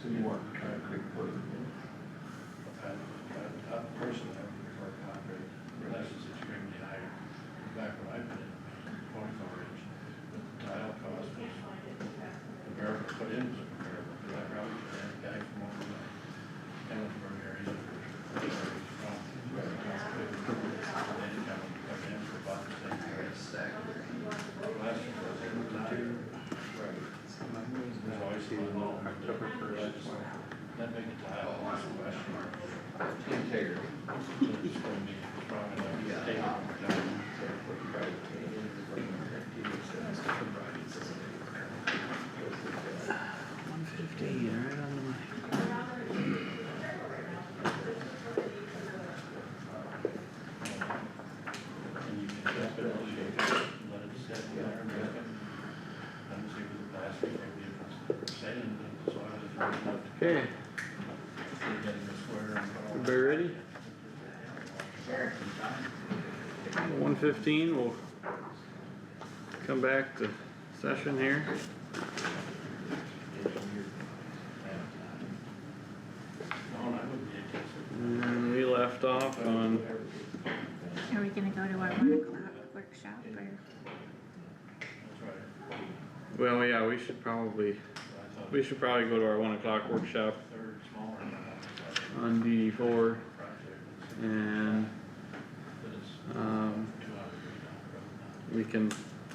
Some more concrete work. Top person that for concrete, unless it's extremely high. Back when I've been in 24 inch, the tile cost was comparable, put in was comparable, because I probably had a guy from over the Ellensburg area. Then he come in for about the same price. Last year was $2. There's always one low. October 1st. That big a tile, last year. Integrity. It's going to be strong enough to take it over time. $150, right on the money. And you can just put it in shape, let it set there and make it. And see what the plastic, maybe if it's sand, the soil is good enough to. Okay, Get in the square and. everybody ready? Sure. 1:15, we'll come back to session here. No, and I wouldn't be against it. And we left off on, Are we gonna go to our 1 o'clock workshop or? That's right. well, yeah, we should probably go to our 1 o'clock workshop Third smaller than that. on DD4 Project. and, But it's 2 um, hours down the road now. we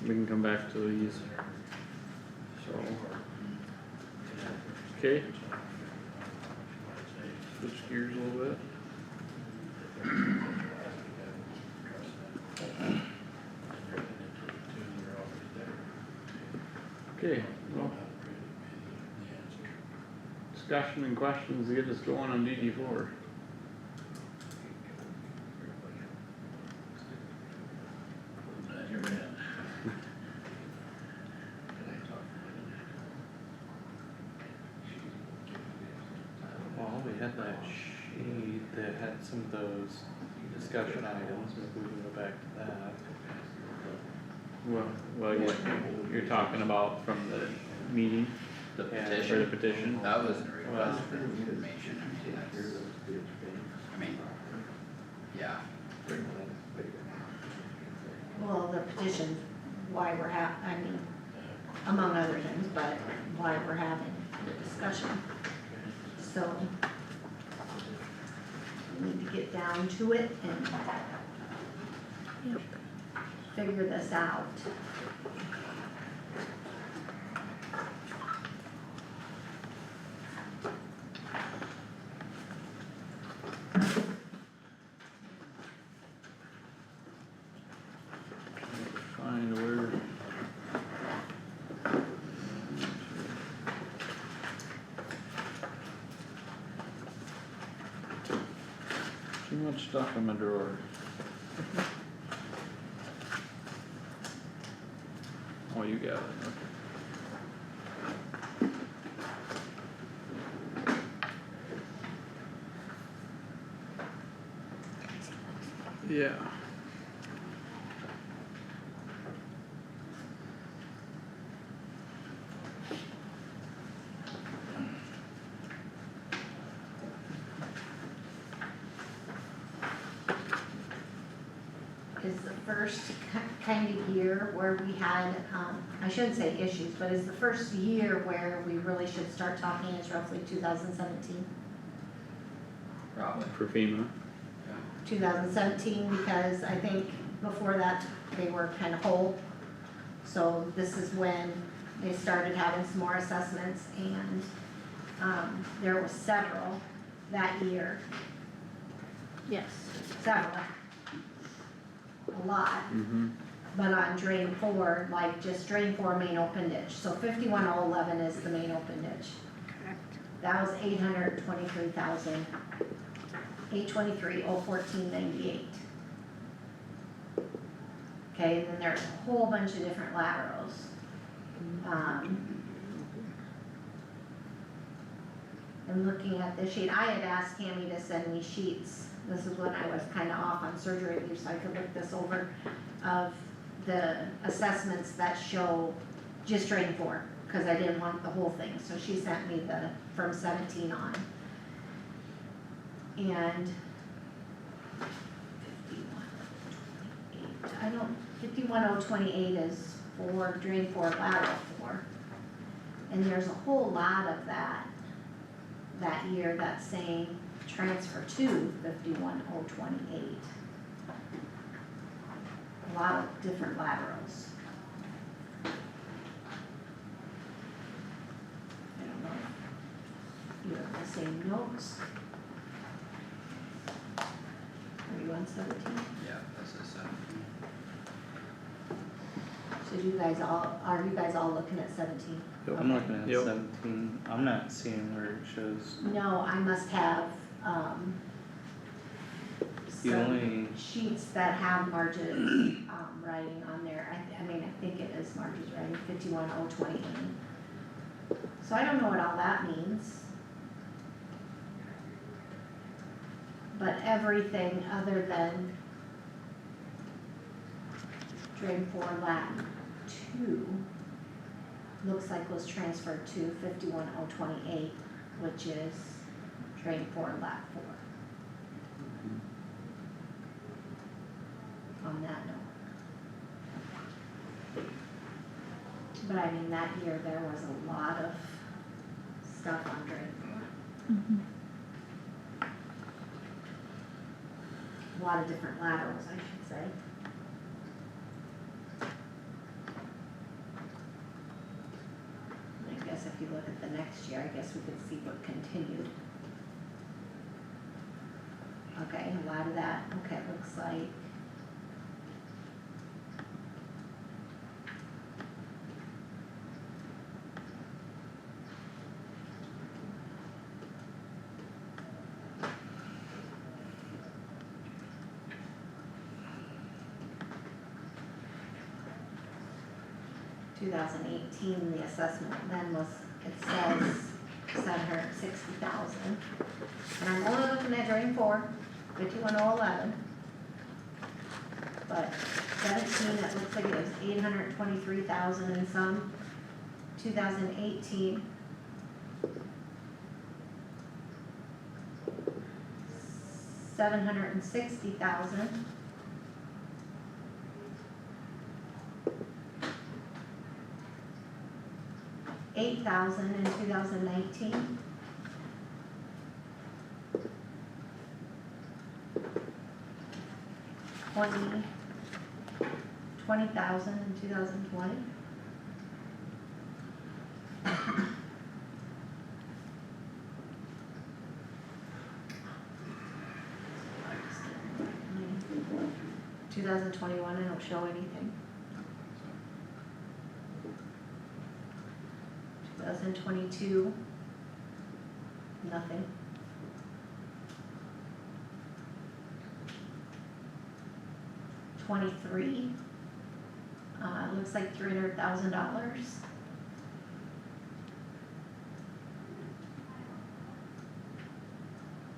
can come back to these, so, okay, switch gears a little bit. Okay, well, discussion and questions to get us going on DD4. Well, we had that sheet that had some of those discussion items, maybe we can go back to that. Well, you're talking about from the meeting, The Yeah. or the petition, petition? that wasn't a request for information, I mean, that's, I mean, yeah. Well, the petition's why we're I mean, among other things, but why we're having the discussion. So, we need to get down to it and Yep. figure this out. Find where. Too much stuff in my drawer. Oh, you got it, okay. Yeah. Is the first kind of year where we had, I shouldn't say issues, but is the first year where we really should start talking is roughly 2017? Probably. For FEMA. 2017, because I think before that, they were kind of whole. So this is when they started having some more assessments, and, there was several that year, Yes. several. A lot, but on drain 4, like just drain 4 main open ditch, so 51011 is the main open ditch. Correct. That was 823,000, 823,014.98. Okay, and then there's a whole bunch of different laterals. And looking at this sheet, I had asked Tammy to send me sheets, this is when I was kinda off on surgery leave, so I could look this over, of the assessments that show just drain 4, cause I didn't want the whole thing, so she sent me the, from 17 on. And 51,028, I don't, 51,028 is for drain 4 lateral 4. And there's a whole lot of that year that's saying transfer to 51,028. A lot of different laterals. I don't know if you have the same notes. Are you on 17? Yeah, that's a 17. So are you guys all looking at 17? I'm looking at Yep. 17, I'm not seeing where it shows, No, I must have, you some only, sheets that have Marge's, writing on there. I mean, I think it is Marge's writing, 51,028. So I don't know what all that means. But everything other than drain 4 lat 2 looks like was transferred to 51,028, which is drain 4 lat 4. On that note. But I mean, that year there was a lot of stuff on drain 4. Mhm. A lot of different laterals, I should say. And I guess if you look at the next year, I guess we could see what continued. Okay, a lot of that, okay, it looks like. The assessment then was, it says 760,000. And I'm only looking at drain 4, 51,011. But 17, it looks like it was 823,000 and some. 2018. 760,000. $8,000 in 2019. $20,000 in 2020. $20,000. 2021, I don't show anything. 2022, nothing. '23, looks like $300,000.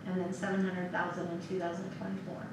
And then 700,000 in 2024.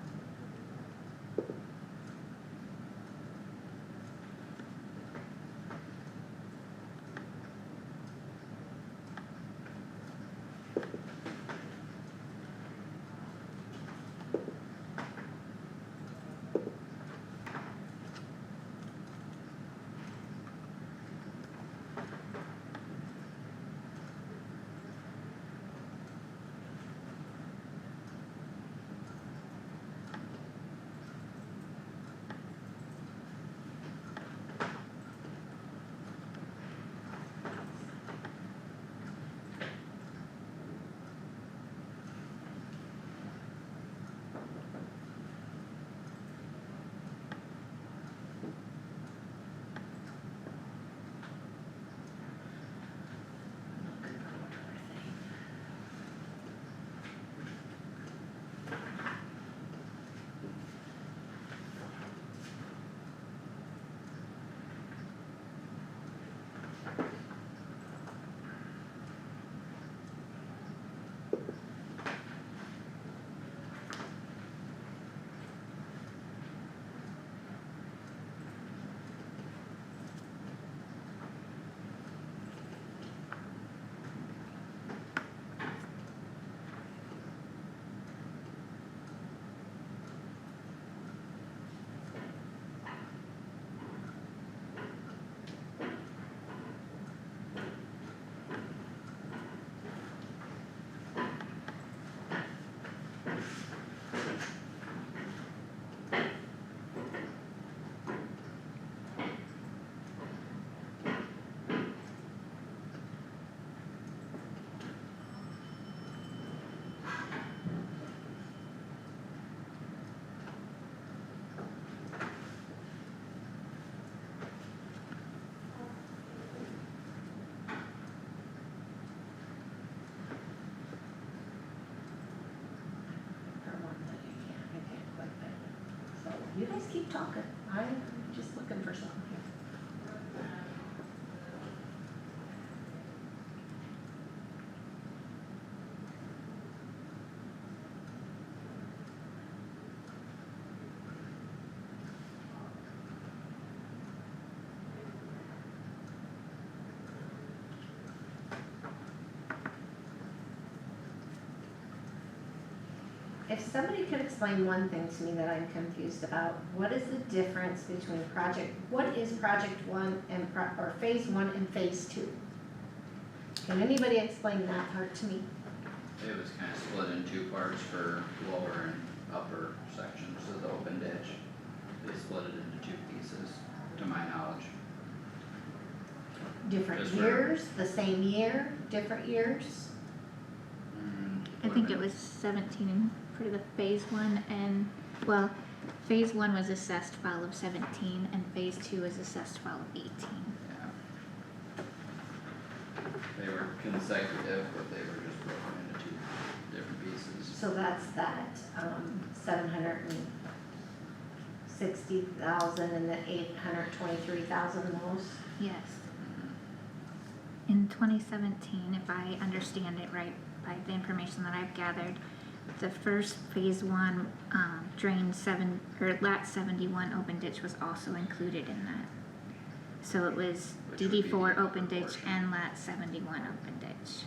if somebody could explain one thing to me that I'm confused about, what is the difference between what is project one and or phase one and phase two? Can anybody explain that part to me? It was kinda split in two parts for lower and upper sections of the open ditch. They split it into two pieces, to my knowledge. Different Just for- years, the same year, different years? I think it was 17 for the phase one and, well, phase one was assessed fall of 17 and phase two was assessed fall of 18. Yeah. They were consecutive, but they were just broken into two different pieces. So that's that, 760,000 and the 823,000 most? Yes. Mhm. In 2017, if I understand it right, by the information that I've gathered, the first phase one, drain lat 71 open ditch was also included in that. So it was Which would be DD4 the open upper ditch portion. and lat 71 open ditch.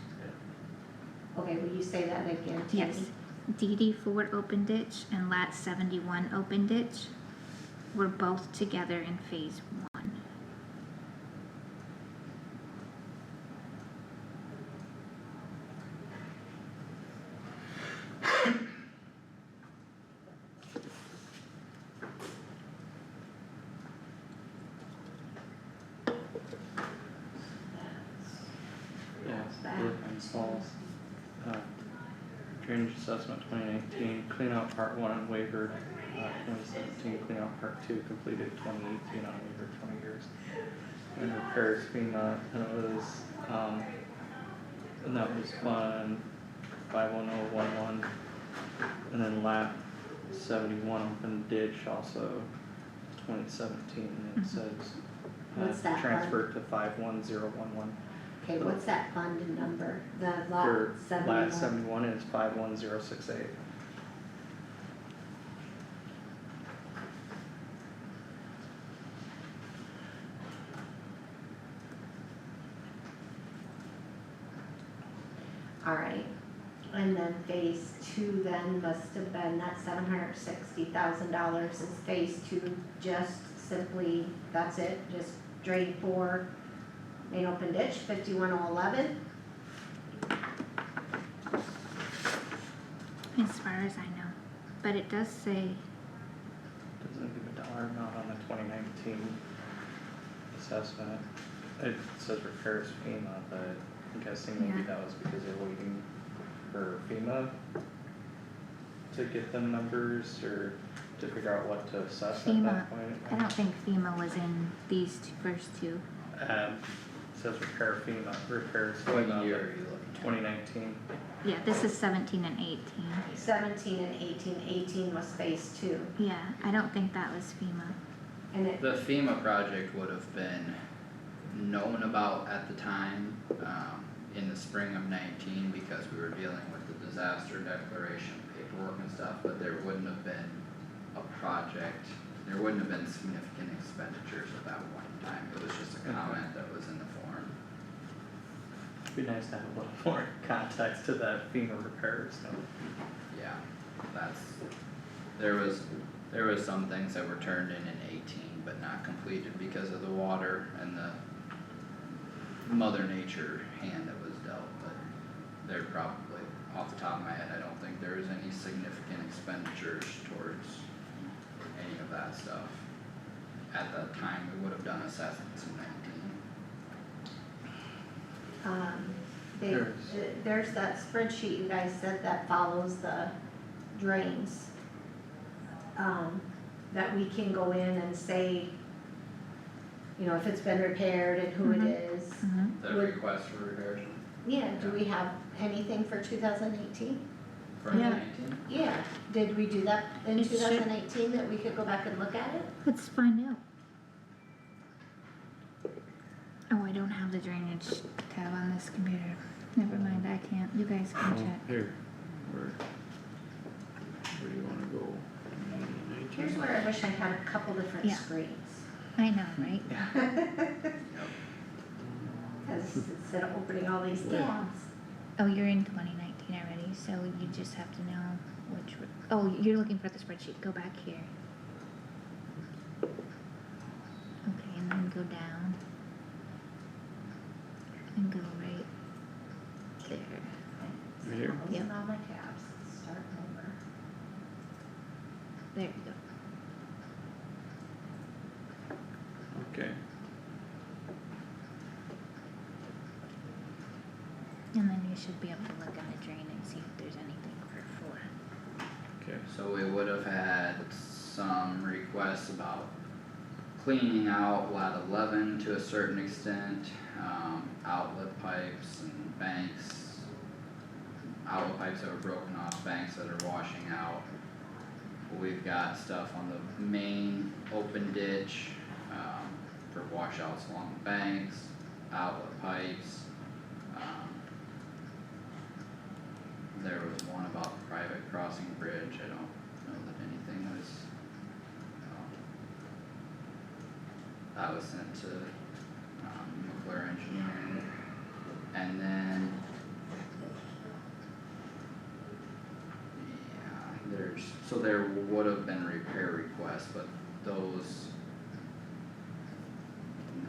Okay, will you say that again, Tammy? Yes, DD4 open ditch and lat 71 open ditch were both together in phase one. Yes, Philippines Falls, drainage assessment 2019, clean out part one on waiver, 2017, clean out part two completed 2018 on waiver 20 years. And repairs FEMA, and it was, and that was fund 51011, and then lap 71 open ditch also 2017, and it says What's that transferred to 51011. Okay, what's that fund number, the lot For 71? lat 71 is 51068. Alright, and then phase two then must have been that $760,000 is phase two, just simply, that's it, just drain 4, main open ditch, 51011? As far as I know, but it does say, Doesn't give a dollar amount on the 2019 assessment. It says repairs FEMA, but I'm guessing maybe Yeah. that was because they're waiting for FEMA to get them numbers or to figure out what to assess at FEMA, that point. I don't think FEMA was in these first two. It says repairs What FEMA, year are you looking at? 2019. Yeah, this is 17 and 18. 17 and 18 was phase two, Yeah, I don't think that was FEMA. and it, The FEMA project would have been known about at the time, in the spring of 19, because we were dealing with the disaster declaration paperwork and stuff, but there wouldn't have been a project, there wouldn't have been significant expenditures at that point in time, it was just a comment that was in the form. It'd be nice to have a little more context to that FEMA repairs. Yeah, there was some things that were turned in 18, but not completed because of the water and the Mother Nature hand that was dealt, but they're probably, off the top of my head, I don't think there was any significant expenditures towards any of that stuff. At that time, we would have done assessments in 19. there's that spreadsheet you guys said that follows the drains. That we can go in and say, you know, if it's been repaired and who it is. Mm-hmm. The request for repairs Yeah, do we have anything for 2018? from Yeah. 19? Yeah, did we do that in It should. 2018 that we could go back and look at it? Let's find out. Oh, I don't have the drainage tab on this computer. Never mind, I can't. You guys can check. Here, where do you wanna go? Here's where I wish I had a couple different Yeah. screens. I know, right? Cause instead of opening all these tabs. Oh, you're in 2019 already, so you just have to know which, oh, you're looking for the spreadsheet, go back here. Okay, and then go down. And go right there. Right here? Closing all my tabs, starting over. There you go. Okay, And then you should be able to look on the drain and see if there's anything for 4. okay, So we would have had some requests about cleaning out lat 11 to a certain extent, outlet pipes and banks. Outlet pipes that were broken off, banks that are washing out. We've got stuff on the main open ditch, for washouts along the banks, outlet pipes. There was one about the private crossing bridge, I don't know that anything was, that was sent to, McClure Engineering. And then, yeah, so there would have been repair requests, but those,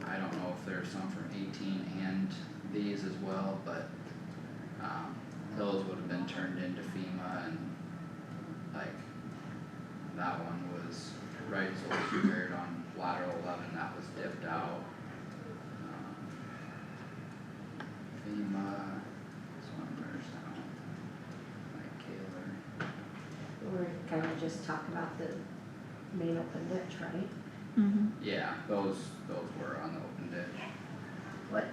I don't know if there's some from 18 and these as well, but, those would have been turned into FEMA, and like, that one was, right, so it was repaired on lateral 11, that was dipped out. FEMA, this one, where's that one? Mike Kaler. We're kinda just talking about the main open ditch, right? Mm-hmm. Yeah, those were on the open ditch.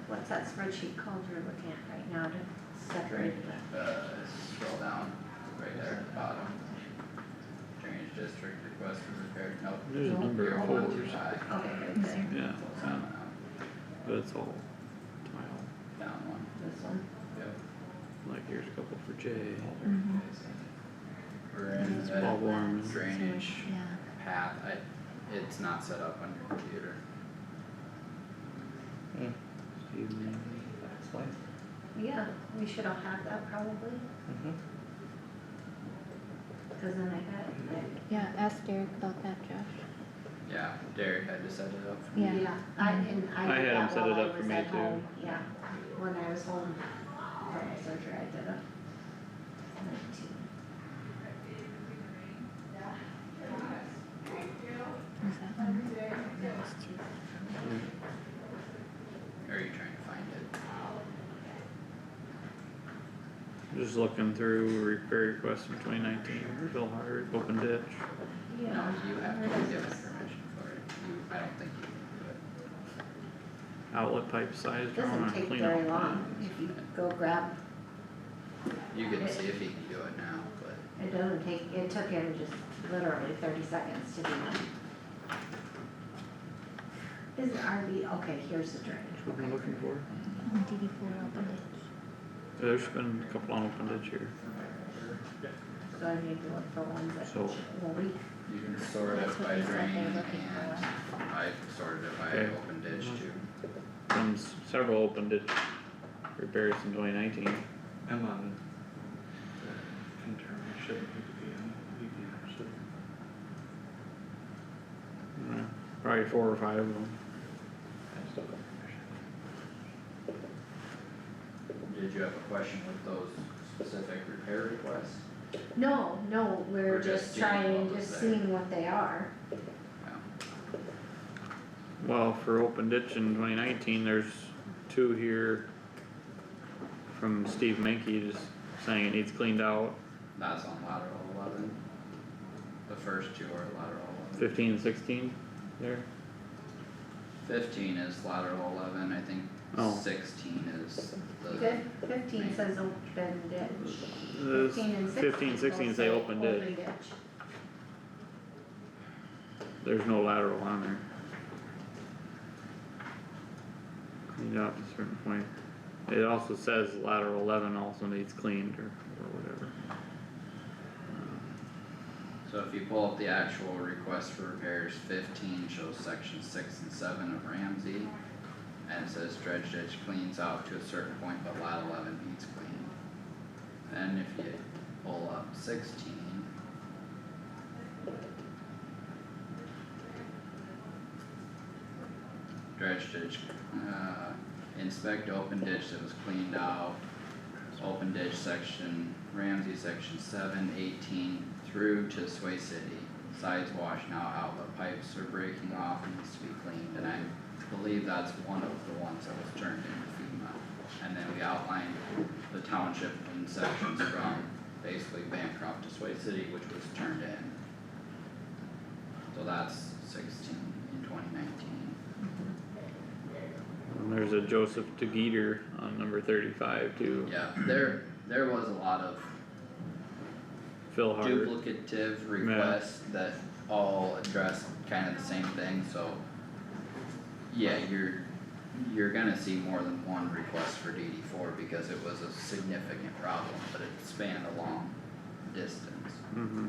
What's that spreadsheet called you're looking at right now to separate that? Scroll down, right there at the bottom. Drainage district request for repair, nope. there's a number You're of one too folders, high. Okay, right there, yeah, Close that one out. but it's all tile, Down one, this one. yep. like here's a couple for J. Mm-hmm. We're in It's all the warm. drainage Yeah. path, it's not set up on your computer. Steve, That's fine. Yeah, we should all have that probably, cause then Yeah, ask Derek about that, Josh. Yeah, Derek had to set it up for me. Yeah. Yeah, I I did had him that set while it I up for was me at too. home, yeah, when I was home from the surgery, I did it. 19. Was that one? That was 2. Or are you trying to find it? just looking through repair requests from 2019, Bill Hart, open ditch. No, Yeah. you have where to be does given this- permission for it, I don't think you can do it. Outlet pipe size It drawn doesn't on take cleanout very long, plans. if you go grab, You can see if he can do it now, but it doesn't take, it took him just literally 30 seconds to do that. Is it RV, okay, here's the drainage. What we're looking for. DD4 open ditch. There's been a couple on open ditch here. So I need to look for ones that So- won't leak. you can sort That's it what by they said drain they're and looking for. I sorted it by Okay. open ditch too. Been several open ditch repairs in 2019. I'm on the internal, shouldn't need to be on VPN, should. Probably 4 or 5 of them. I still got permission. Did you have a question with those specific repair requests? No, we're We're just just seeing trying, what was just there. seeing what they are. Yeah. Well, for open ditch in 2019, there's 2 here from Steve Menke just saying it needs cleaned out. That's on lateral 11. The first two are lateral 11. 15 and 16 there. 15 is lateral 11, I think Oh. 16 is the. 15 says open ditch. This 15 and 15, 16 both say open ditch. Open ditch. There's no lateral on there. Cleaned out to a certain point. It also says lateral 11 also needs cleaned or whatever. So if you pull up the actual request for repairs, 15 shows section 6 and 7 of Ramsey. And it says dredge ditch cleans out to a certain point, but lat 11 needs cleaned. And if you pull up 16, dredge ditch, inspect open ditch that was cleaned out. Open ditch section, Ramsey section 7, 18 through to Sway City. Sides washed now, outlet pipes are breaking off and needs to be cleaned, and I believe that's one of the ones that was turned into FEMA. And then we outlined the township in sections from basically Bancroft to Sway City, which was turned in. So that's 16 in 2019. And there's a Joseph DeGeeter on number 35 too, Yeah, there was a lot of Phil Hart. duplicative requests that all address kind of the same thing, so. Yeah, you're gonna see more than one request for DD 4 because it was a significant problem, but it spanned a long distance. Mm-hmm.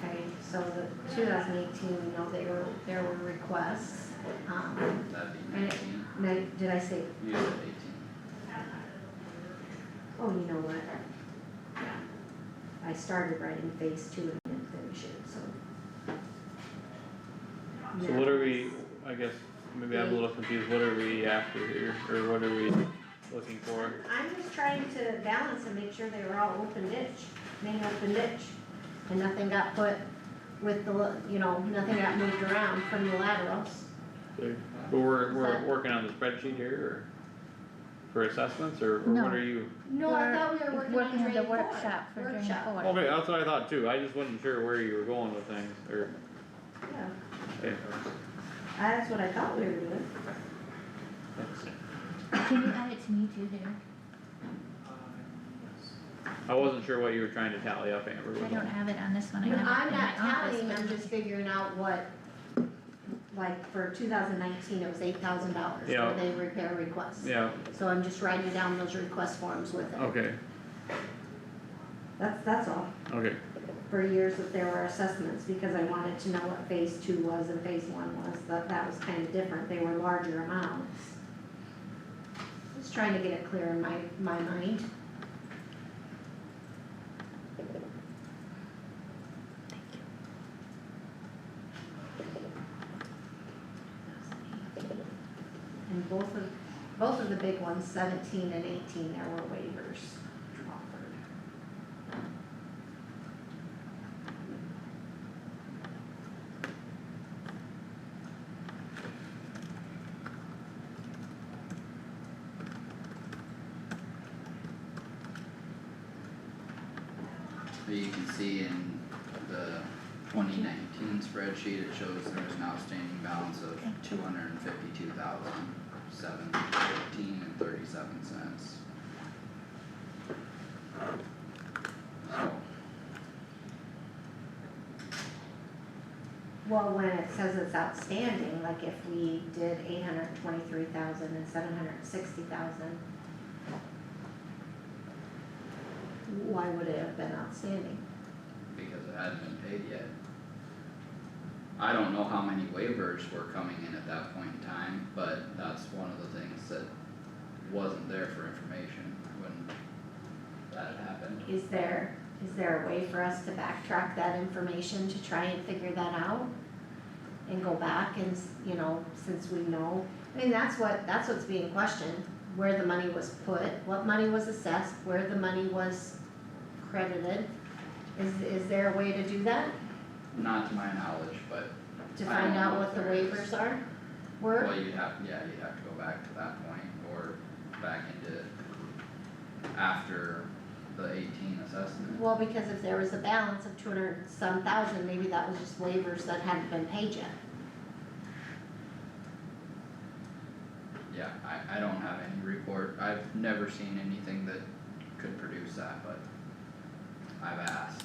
Okay, so the 2018, we know there were requests, That'd be and 19, did I say, you said 18. oh, you know what? I started writing phase 2 and didn't finish it, so. So what are we, I guess, maybe I'm a little confused, what are we after here, or what are we looking for? I'm just trying to balance and make sure they were all open ditch, main open ditch, and nothing got put with the, nothing got moved around from the laterals. So, but we're that- working on the spreadsheet here, or for assessments, or No. what are you? No, I thought we were working on Working on the drain 4. workshop for drain Workshop. 4. Okay, that's what I thought too, I just wasn't sure where you were going with things, or, Yeah, okay. that's what I thought we were doing. Can you add it to me too, Derek? I wasn't sure what you were trying to tally up, Amber. I don't have it on this one, I No, have it I'm in not my office, tallying, but- I'm just figuring out what, like, for 2019, it was $8,000 Yeah. for the repair requests. Yeah, So I'm just writing down those request forms with it. okay, That's all, okay, for years that there were assessments, because I wanted to know what phase 2 was and phase 1 was, that was kind of different, they were larger amounts. Just trying to get it clear in my mind. And both of the big ones, 17 and 18, there were waivers offered. But you can see in the 2019 spreadsheet, it shows there was an outstanding balance of $252,714.37. So, Well, when it says it's outstanding, like if we did 823,000 and 760,000, why would it have been outstanding? because it hadn't been paid yet. I don't know how many waivers were coming in at that point in time, but that's one of the things that wasn't there for information when that happened. Is there a way for us to backtrack that information to try and figure that out? And go back and, since we know, I mean, that's what's being questioned, where the money was put, what money was assessed, where the money was credited. Is there a way to do that, Not to my knowledge, but, to I find don't out know what if the there is. waivers well, were? you'd have to go back to that point, or back into after the 18 assessment. Well, because if there was a balance of 200-some thousand, maybe that was just waivers that hadn't been paid yet. Yeah, I don't have any report, I've never seen anything that could produce that, but I've asked.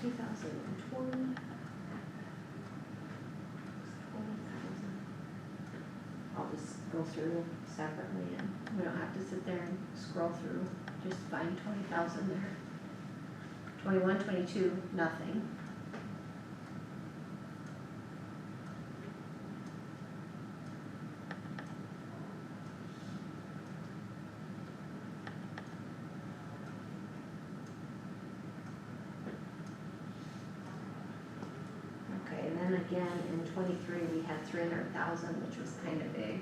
$2,020. 20,000. I'll just go through separately and we don't have to sit there and scroll through, just find 20,000 there. 21, 22, nothing. Okay, and then again, in 23, we had 300,000, which was kinda big.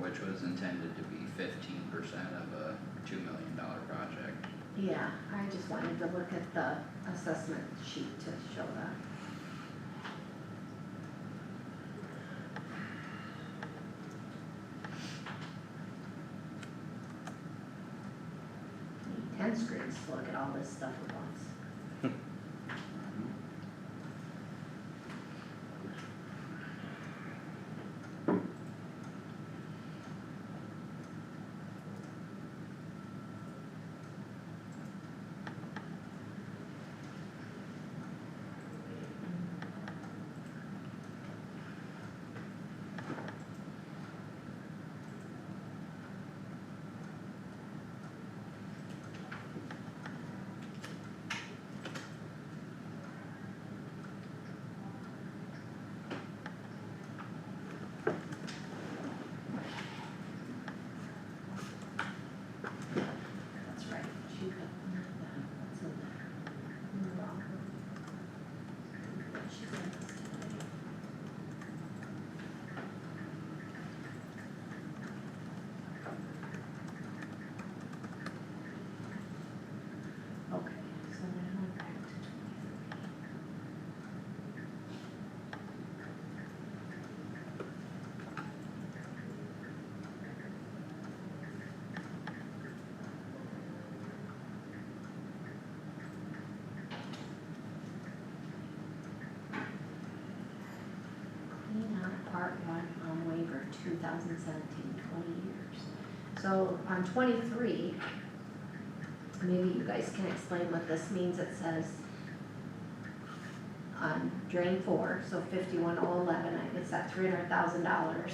which was intended to be 15% of a $2 million project. Yeah, I just wanted to look at the assessment sheet to show that. Need 10 screens to look at all this stuff at once. That's right, she got that, what's in there? In the wrong one. She sent us today. Okay, so then we're back to 23. Clean out part one on waiver 2017, 20 years. So on 23, maybe you guys can explain what this means. It says on drain 4, so 51,011, I guess that $300,000.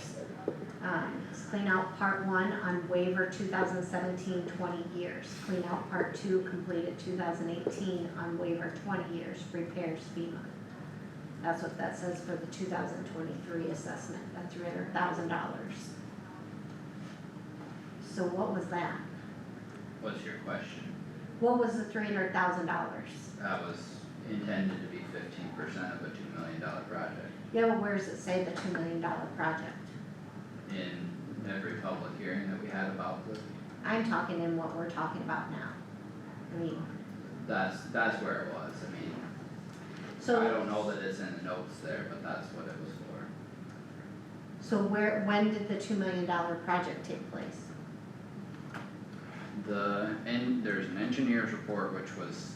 It's clean out part one on waiver 2017, 20 years. Clean out part two completed 2018 on waiver 20 years, repairs FEMA. That's what that says for the 2023 assessment, that $300,000. So what was that? What's your question? What was the $300,000? That was intended to be 15% of a $2 million project. Yeah, well, where does it say the $2 million project? In every public hearing that we had about this, I'm talking in what we're talking about now. I mean, that's where it was, I mean, I so, don't know that it's in the notes there, but that's what it was for. so when did the $2 million project take place? There's an engineer's report which was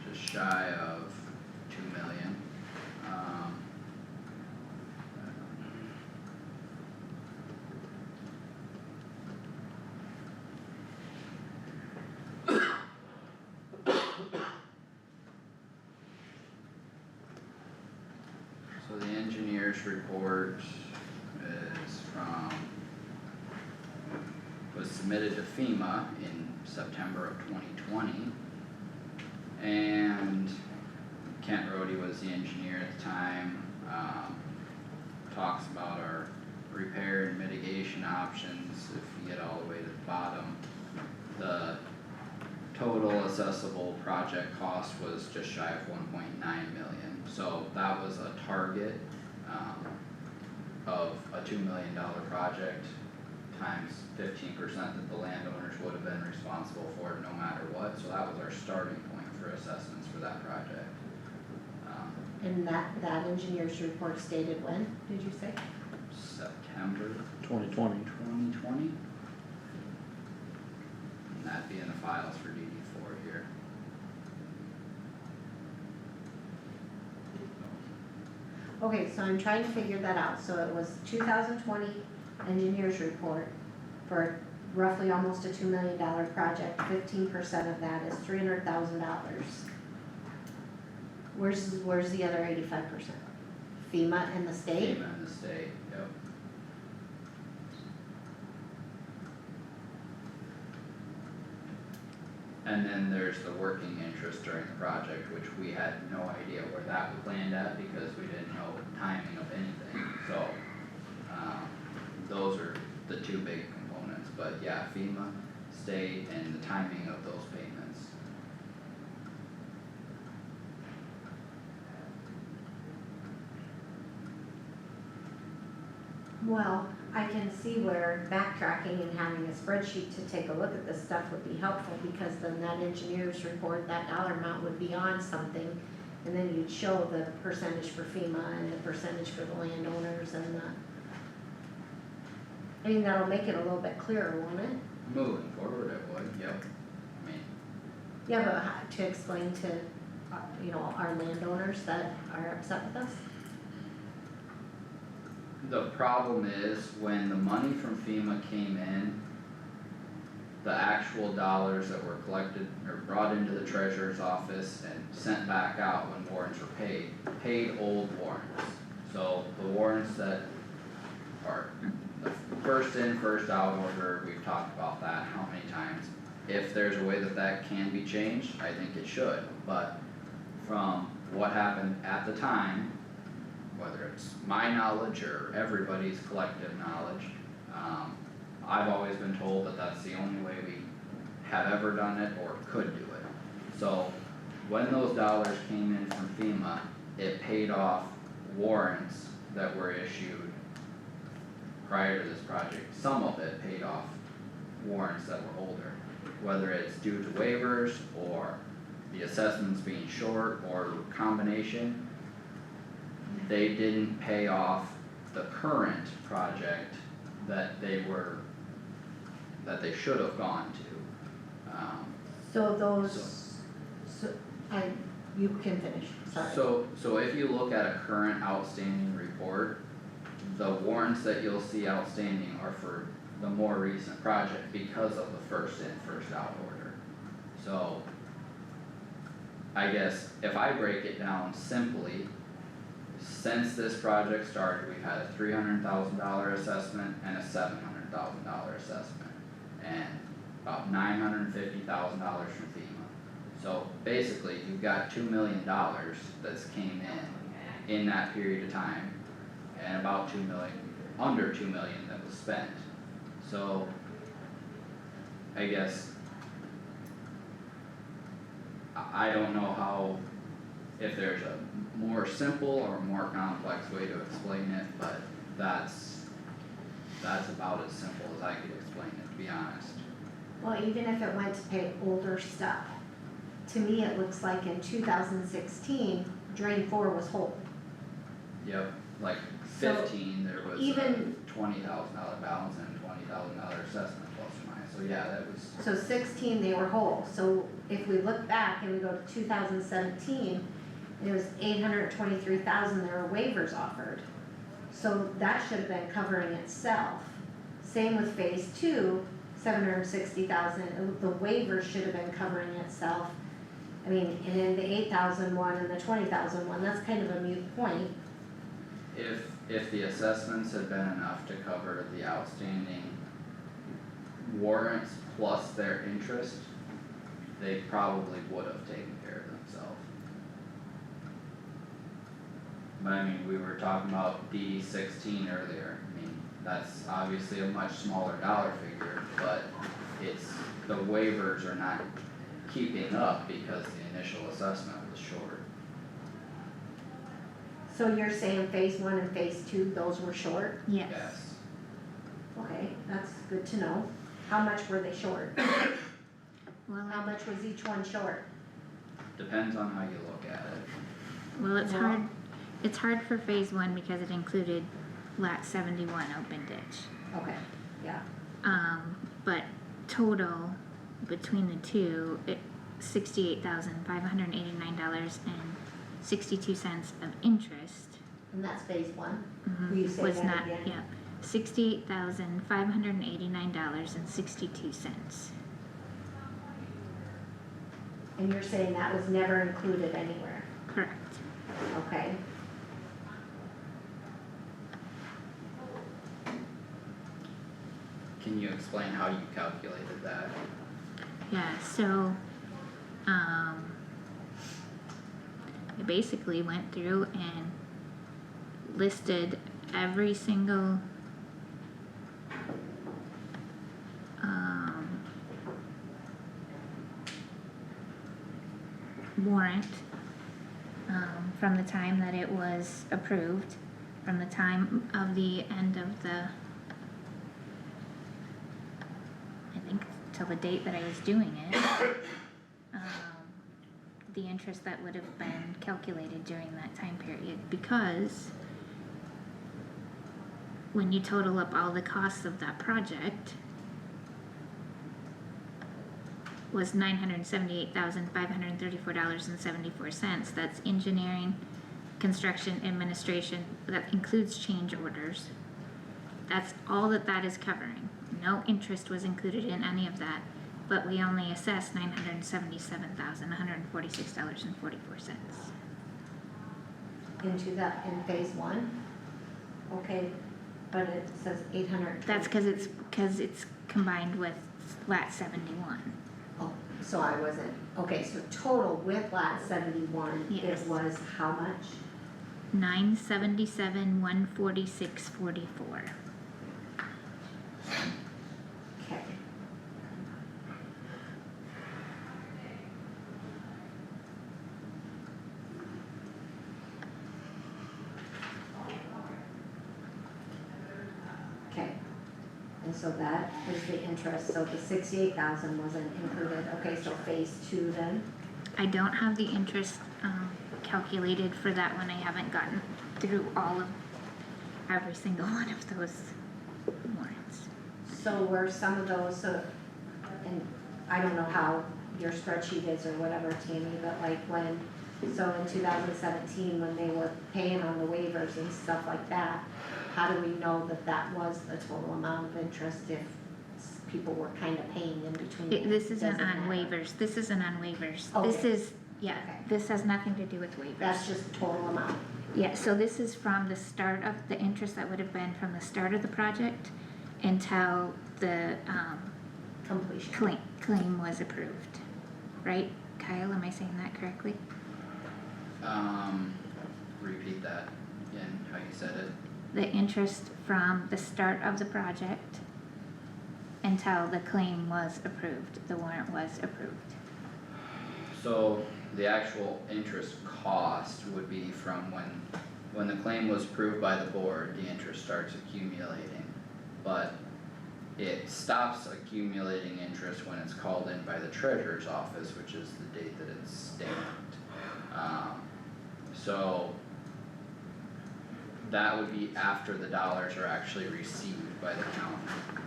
just shy of 2 million. So the engineer's report was submitted to FEMA in September of 2020. And Kent Rhodey was the engineer at the time, talks about our repair and mitigation options. If you get all the way to the bottom, the total assessable project cost was just shy of 1.9 million. So that was a target, of a $2 million project times 15% that the landowners would have been responsible for no matter what. So that was our starting point for assessments for that project. And that engineer's report stated when, did you say? September 2020. 2020. And that'd be in the files for DD4 here. Okay, so I'm trying to figure that out. So it was 2020 engineer's report for roughly almost a $2 million project. 15% of that is $300,000. Where's the other 85%? FEMA and the state? FEMA and the state, yep. And then there's the working interest during the project, which we had no idea where that would land at because we didn't know timing of anything, so. Those are the two big components, but yeah, FEMA, state, and the timing of those payments. Well, I can see where backtracking and having a spreadsheet to take a look at this stuff would be helpful, because then that engineer's report, that dollar amount would be on something. And then you'd show the percentage for FEMA and the percentage for the landowners and the, I mean, that'll make it a little bit clearer, won't it? Moving forward, it would, yep. I mean, Yeah, but to explain to, you know, our landowners that are upset with us? the problem is when the money from FEMA came in, the actual dollars that were collected or brought into the treasurer's office and sent back out when warrants were paid old warrants. So the warrants that are the first in, first out order, we've talked about that how many times. If there's a way that that can be changed, I think it should, but from what happened at the time, whether it's my knowledge or everybody's collective knowledge, I've always been told that that's the only way we have ever done it or could do it. So when those dollars came in from FEMA, it paid off warrants that were issued prior to this project. Some of it paid off warrants that were older, whether it's due to waivers or the assessments being short or combination. They didn't pay off the current project that they should have gone to. So those, you can finish, sorry. So if you look at a current outstanding report, the warrants that you'll see outstanding are for the more recent project because of the first in, first out order. So I guess if I break it down simply, since this project started, we've had a $300,000 assessment and a $700,000 assessment, and about $950,000 from FEMA. So basically, you've got $2 million that's came in that period of time, and about under $2 million that was spent. So I guess I don't know how, if there's a more simple or more complex way to explain it, but that's about as simple as I could explain it, to be honest. Well, even if it went to pay older stuff, to me it looks like in 2016, drain 4 was whole. Yep, like So 15, there was a even- $20,000 balance and $20,000 assessment plus or minus, so yeah, that was, So 16, they were whole. So if we look back and we go to 2017, it was 823,000, there were waivers offered. So that should have been covering itself. Same with phase 2, 760,000, the waivers should have been covering itself. I mean, and in the 8,000 one and the 20,000 one, that's kind of a moot point. if the assessments had been enough to cover the outstanding warrants plus their interest, they probably would have taken care of themselves. But I mean, we were talking about DD 16 earlier, I mean, that's obviously a much smaller dollar figure, but the waivers are not keeping up because the initial assessment was short. So you're saying phase 1 and phase 2, those were short? Yes. Yes, Okay, that's good to know. How much were they short? Well, How much was each one short? depends on how you look at it. well, Well- it's hard for phase 1 because it included lat 71 open ditch. Okay, yeah. But total between the two, $68,589.62 of interest. And that's phase 1? Mhm, Will you say was that not, again? yeah, $68,589.62. And you're saying that was never included anywhere? Correct. Okay. Can you explain how you calculated that? Yeah, so, I basically went through and listed every single warrant, from the time that it was approved, from the time of the end of the, I think, till the date that I was doing it, the interest that would have been calculated during that time period, because when you total up all the costs of that project, was $978,534.74. That's engineering, construction, administration, that includes change orders. That's all that is covering. No interest was included in any of that, but we only assessed $977,146.44. into that, in phase one? Okay, but it says 800. That's cause it's combined with lat 71. Oh, so I wasn't, okay, so total with lat 71, Yes. it was how much? 977,146.44. Okay. Okay, and so that is the interest, so the 68,000 wasn't included, okay, so phase two then? I don't have the interest, calculated for that one. I haven't gotten through all of, every single one of those warrants. So were some of those, and I don't know how your spreadsheet is or whatever, Tammy, but like when, so in 2017, when they were paying on the waivers and stuff like that, how do we know that that was the total amount of interest if people were kind of paying in between? This isn't Doesn't on matter. waivers, this isn't on waivers. Okay. This is, yeah, Okay. this has nothing to do with waivers. That's just the total amount. Yeah, so this is from the start of, the interest that would have been from the start of the project until the, Completion. claim was approved. Right, Kyle, am I saying that correctly? Repeat that again, how you said it. The interest from the start of the project until the claim was approved, the warrant was approved. So the actual interest cost would be from when the claim was approved by the board, the interest starts accumulating. But it stops accumulating interest when it's called in by the treasurer's office, which is the date that it's stamped. So that would be after the dollars are actually received by the county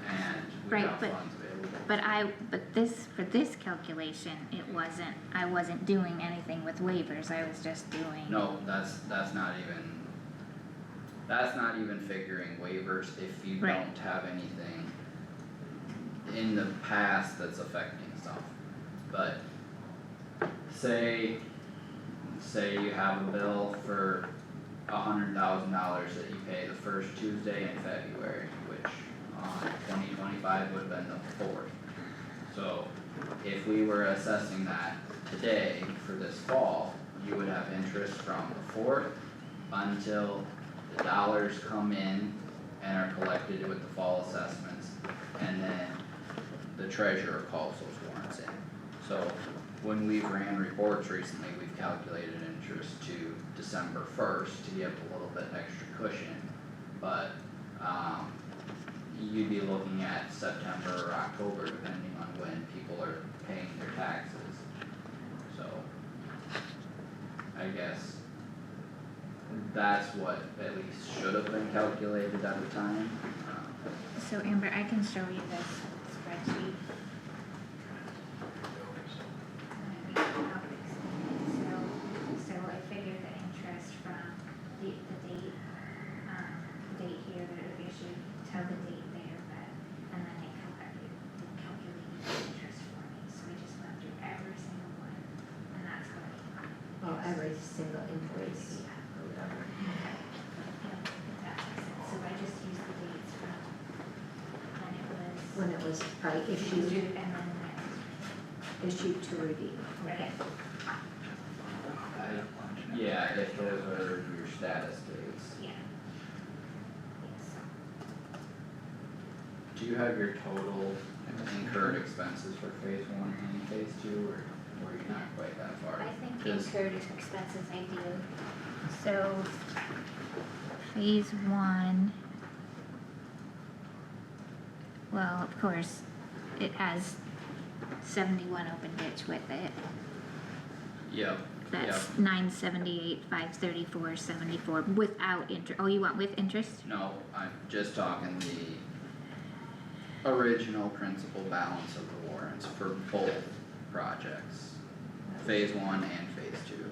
and we Right, have but- funds available. But this, for this calculation, I wasn't doing anything with waivers, I was just doing. No, that's not even figuring waivers if you Right. don't have anything in the past that's affecting stuff. But say you have a bill for $100,000 that you pay the first Tuesday in February, which on 2025 would have been the 4th. So if we were assessing that today for this fall, you would have interest from the 4th until the dollars come in and are collected with the fall assessments, and then the treasurer calls those warrants in. So when we've ran reports recently, we've calculated interest to December 1st to give a little bit extra cushion, but you'd be looking at September or October depending on when people are paying their taxes. So I guess that's what at least should have been calculated at the time. So Amber, I can show you this spreadsheet. So I figured the interest from the date, date here that it was issued, till the date there, and then it calculated the interest for me, so we just went through every single one, and that's what it came out. Oh, every single invoice. Or whatever. Yeah, if that makes sense. So I just used the dates from when it was when it was probably issued issued, and then issued to redeem, okay. Yeah, if those are your status dates. yeah. Yes. Do you have your total incurred expenses for phase one and phase two, or were you not quite that far? I think 'Cause- incurred expenses I do. So phase one. Well, of course, it has 71 open ditch with it. Yep, That's 978, 534, 74 without interest. Oh, you want with interest? no, I'm just talking the original principal balance of the warrants for both projects, phase one and phase two.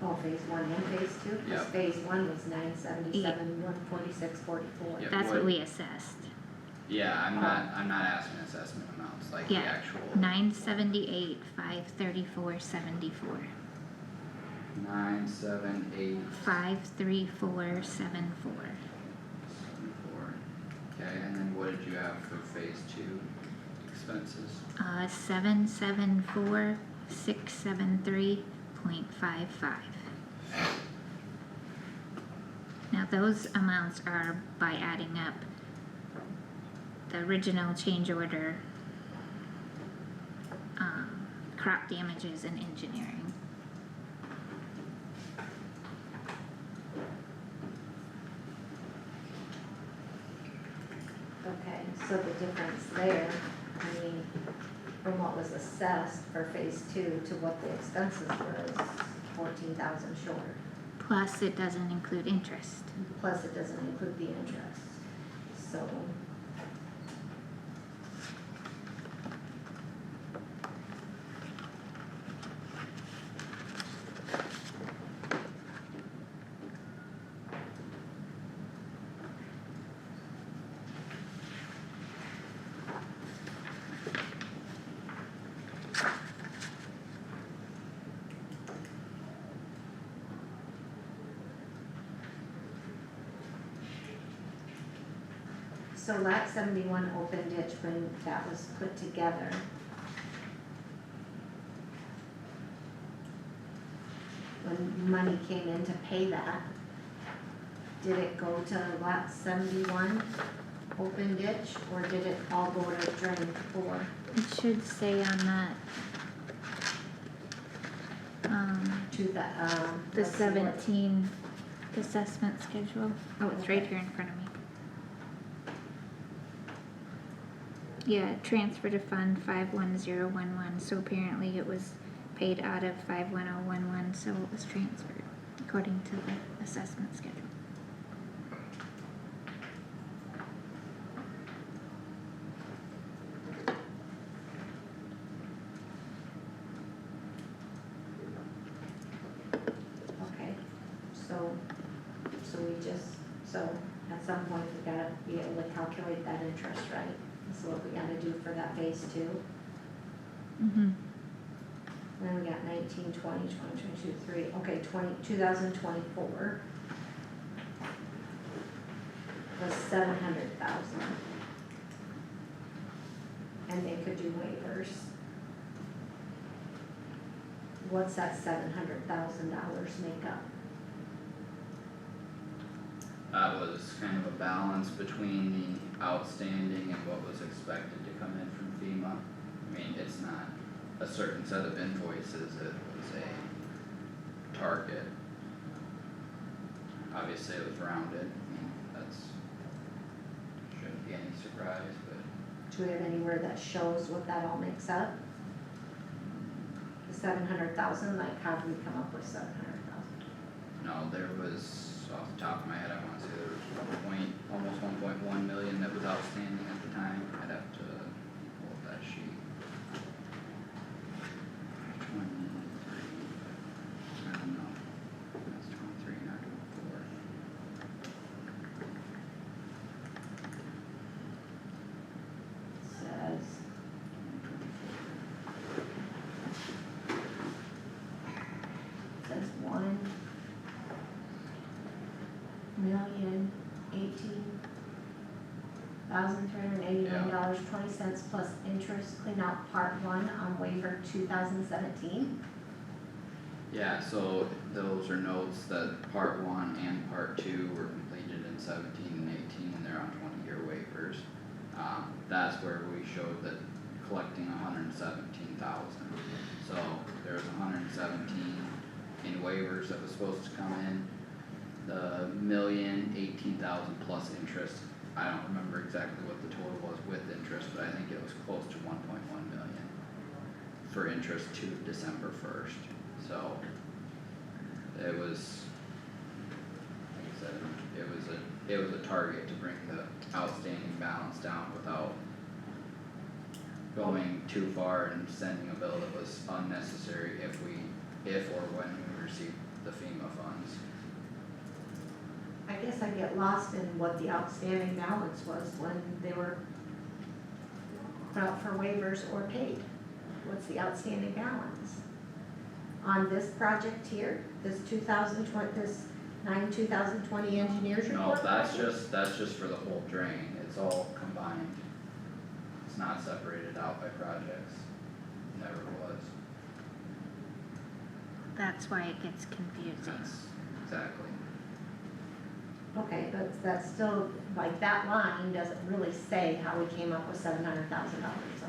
Oh, phase one and phase two? 'Cause Yep. phase one was 977, 146.44. Yep. That's what- what we assessed. Yeah, I'm not asking assessment amounts, like the Yeah, actual 978, 534, 74. 978 534, 74. 74. Okay, and then what did you have for phase two expenses? 774, 673.55. Now those amounts are by adding up the original change order, crop damages and engineering. Okay, so the difference there, I mean, from what was assessed for phase two to what the expenses were is 14,000 short. Plus it doesn't include interest. Plus it doesn't include the interest, so. So lot 71 open ditch, when that was put together, when money came in to pay that, did it go to lot 71 open ditch, or did it all go to drain 4? It should say on that, To the, the let's see what- 17 assessment schedule. Oh, it's right here in front of me. Yeah, transfer to fund 51011, so apparently it was paid out of 51011, so it was transferred according to the assessment schedule. Okay, so we just, so at some point we gotta be able to calculate that interest, right? That's what we gotta do for that phase two. Mm-hmm. Then we got 19, 20, 22, 3, okay, 2024 was 700,000. And they could do waivers. What's that $700,000 make up? That was kind of a balance between the outstanding and what was expected to come in from FEMA. I mean, it's not a certain set of invoices, it was a target. Obviously it was rounded, I mean, that's, shouldn't be any surprise, but Do we have anywhere that shows what that all makes up? The 700,000, like how do we come up with 700,000? no, there was, off the top of my head, I wanna say there was almost 1.1 million that was outstanding at the time. I'd have to pull up that sheet. 23, I don't know, that's 23, not 24. Says, says 1,018,000 $1,389.20 plus interest, clean out part one on waiver 2017. Yeah, so those are notes that part one and part two were completed in 17 and 18, and they're on 20-year waivers. That's where we showed that collecting 117,000. So there's 117 in waivers that was supposed to come in. The 1,018,000 plus interest, I don't remember exactly what the total was with interest, but I think it was close to 1.1 million for interest to December 1st. So it was, like I said, it was a target to bring the outstanding balance down without going too far and sending a bill that was unnecessary if or when we receive the FEMA funds. I guess I get lost in what the outstanding balance was when they were put out for waivers or paid. What's the outstanding balance? On this project here, this 2020 engineers report? No, that's just for the whole drain, it's all combined. It's not separated out by projects, never was. That's why it gets confusing. That's exactly. Okay, but that's still, like, that line doesn't really say how we came up with $700,000, so.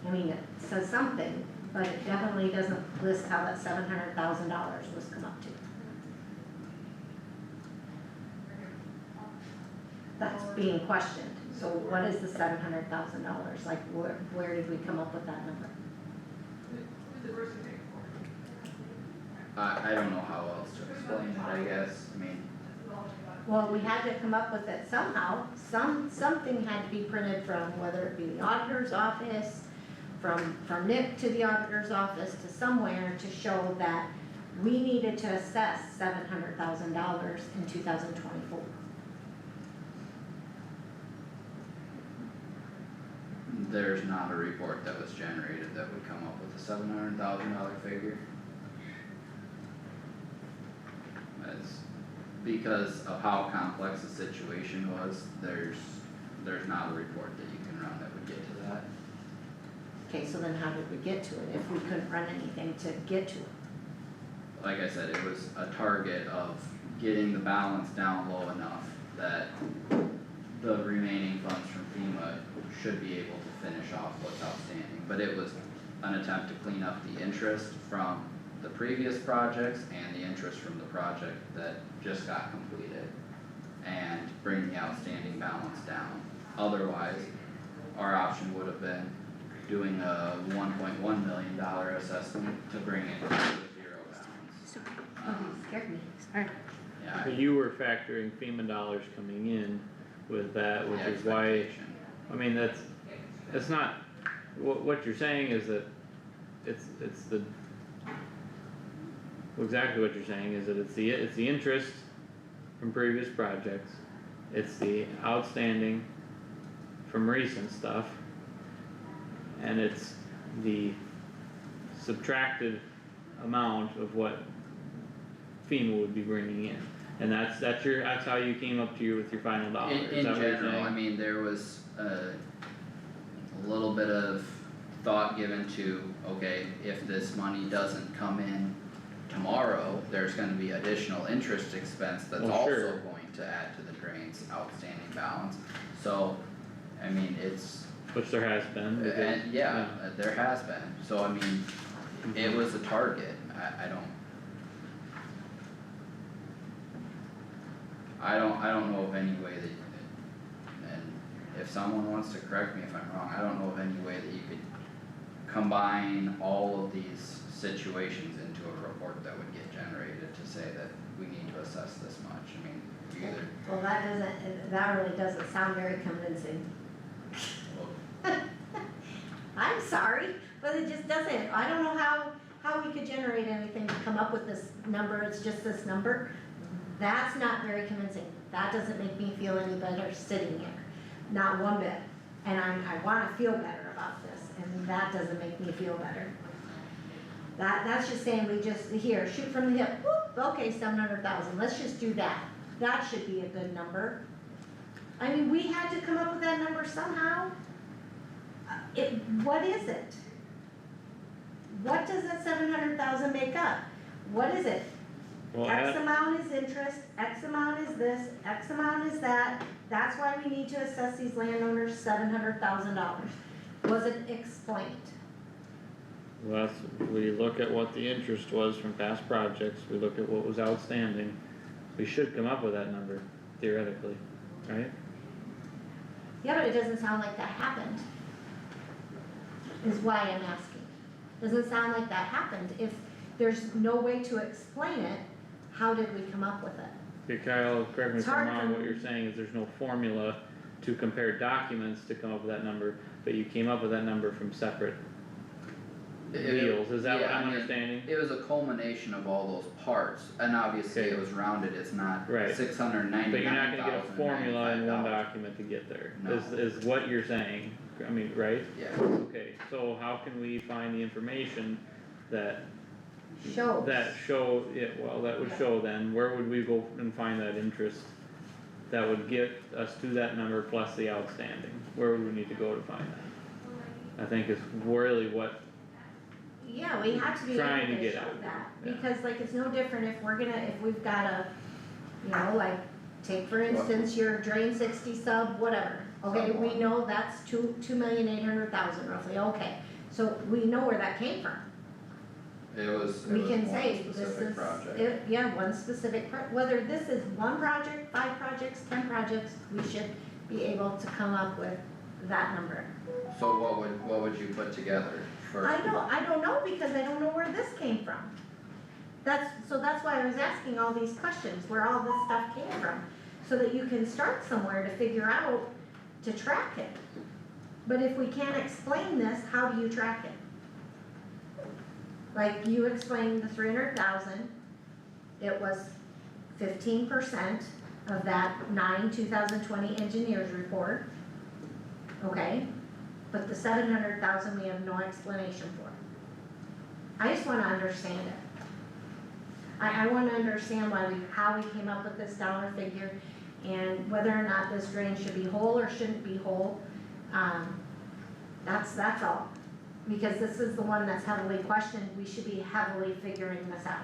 I mean, it says something, but it definitely doesn't list how that $700,000 was come up to. That's being questioned, so what is the $700,000, like, where did we come up with that number? I don't know how else to explain it, I guess, I mean, Well, we had to come up with it somehow, something had to be printed from, whether it be the auditor's office, from Nick to the auditor's office to somewhere to show that we needed to assess $700,000 in 2024. there's not a report that was generated that would come up with a $700,000 figure. That's because of how complex the situation was, there's not a report that you can run that would get to that. Okay, so then how did we get to it if we couldn't run anything to get to it? Like I said, it was a target of getting the balance down low enough that the remaining funds from FEMA should be able to finish off what's outstanding. But it was an attempt to clean up the interest from the previous projects and the interest from the project that just got completed and bring the outstanding balance down. Otherwise, our option would have been doing a $1.1 million assessment to bring it to a zero balance. So, Oh, you scared me. sorry. Yeah, But you were factoring FEMA dollars coming in with that, which is why, expectation. I mean, that's not, what you're saying is that it's the, well, exactly what you're saying is that it's the interest from previous projects, it's the outstanding from recent stuff, and it's the subtracted amount of what FEMA would be bringing in. And that's how you came up to with your final dollar, In is that what you're general, I saying? mean, there was a little bit of thought given to, okay, if this money doesn't come in tomorrow, there's gonna be additional interest expense that's Well, also sure. going to add to the drain's outstanding balance. So, I mean, it's, Which there has been, because, and yeah, there has been, so I mean, it was a target, I don't know of any way that, and if someone wants to correct me if I'm wrong, I don't know of any way that you could combine all of these situations into a report that would get generated to say that we need to assess this much, I mean, you either, Well, that really doesn't sound very convincing. well, I'm sorry, but it just doesn't, I don't know how we could generate anything to come up with this number, it's just this number. That's not very convincing, that doesn't make me feel any better sitting here, not one bit. And I wanna feel better about this, and that doesn't make me feel better. That's just saying we just, here, shoot from the hip, whoop, okay, 700,000, let's just do that. That should be a good number. I mean, we had to come up with that number somehow. What is it? What does that 700,000 make up? What is it? Well, X amount is interest, X amount is this, X amount is that, that's why we need to assess these landowners $700,000. Was it explained? well, we look at what the interest was from past projects, we look at what was outstanding. We should come up with that number theoretically, right? Yeah, but it doesn't sound like that happened. Is why I'm asking. Doesn't sound like that happened. If there's no way to explain it, how did we come up with it? Okay, Kyle, correct me It's if I'm hard wrong, for what me. you're saying is there's no formula to compare documents to come up with that number, but you came up with that number from separate deals, is that what yeah, I I'm mean, understanding? It was a culmination of all those parts, and obviously Okay. it was rounded, it's not Right. 699,000 But you're not gonna get a formula in one $95. document to get there, No. is what you're saying, I mean, right? Yeah, Okay, so how can we find the information that Shows. that would show then, where would we go and find that interest? That would get us to that number plus the outstanding, where would we need to go to find that? I think is really what, Yeah, we have to be able Trying to to get show at it, that, yeah. because like it's no different if we've got a, you know, like, take for instance your drain 60 sub, whatever. Okay, Sub we one. know that's 2,800,000 roughly, okay, so we know where that came from. it was We can one say this specific is, project. yeah, one specific whether this is one project, 5 projects, 10 projects, we should be able to come up with that number. So what would you put together for? I don't know because I don't know where this came from. That's why I was asking all these questions, where all this stuff came from, so that you can start somewhere to figure out, to track it. But if we can't explain this, how do you track it? Like you explained the 300,000, it was 15% of that 2020 engineers report. Okay, but the 700,000 we have no explanation for. I just wanna understand it. I wanna understand how we came up with this dollar figure and whether or not this drain should be whole or shouldn't be whole. That's all. Because this is the one that's heavily questioned, we should be heavily figuring this out.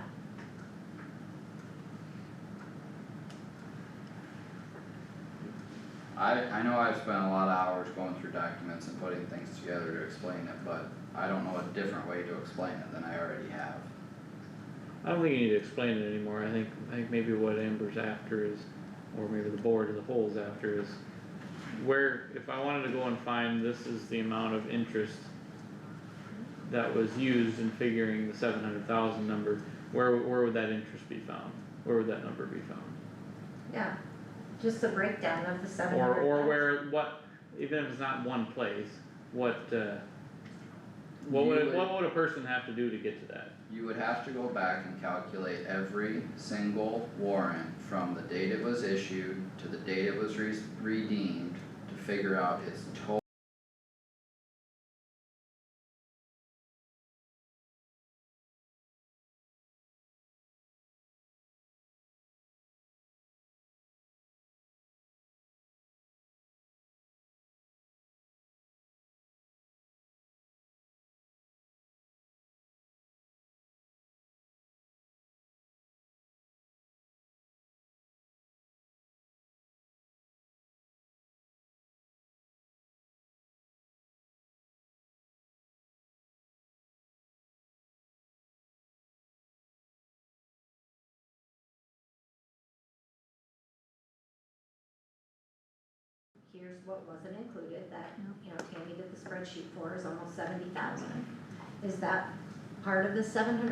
I know I've spent a lot of hours going through documents and putting things together to explain it, but I don't know a different way to explain it than I already have. I don't think you need to explain it anymore, I think maybe what Amber's after is, or maybe the board as a whole is after is, where, if I wanted to go and find this is the amount of interest that was used in figuring the 700,000 number, where would that interest be found? Where would that number be found? Yeah, just a breakdown of the 700,000. Or where, what, even if it's not one place, what would a person have to do to get to that? You would have to go back and calculate every single warrant from the date it was issued to the date it was redeemed to figure out its total. Here's what wasn't included, that, you know, Tammy did the spreadsheet for, is almost 70,000. Is that part of the 700?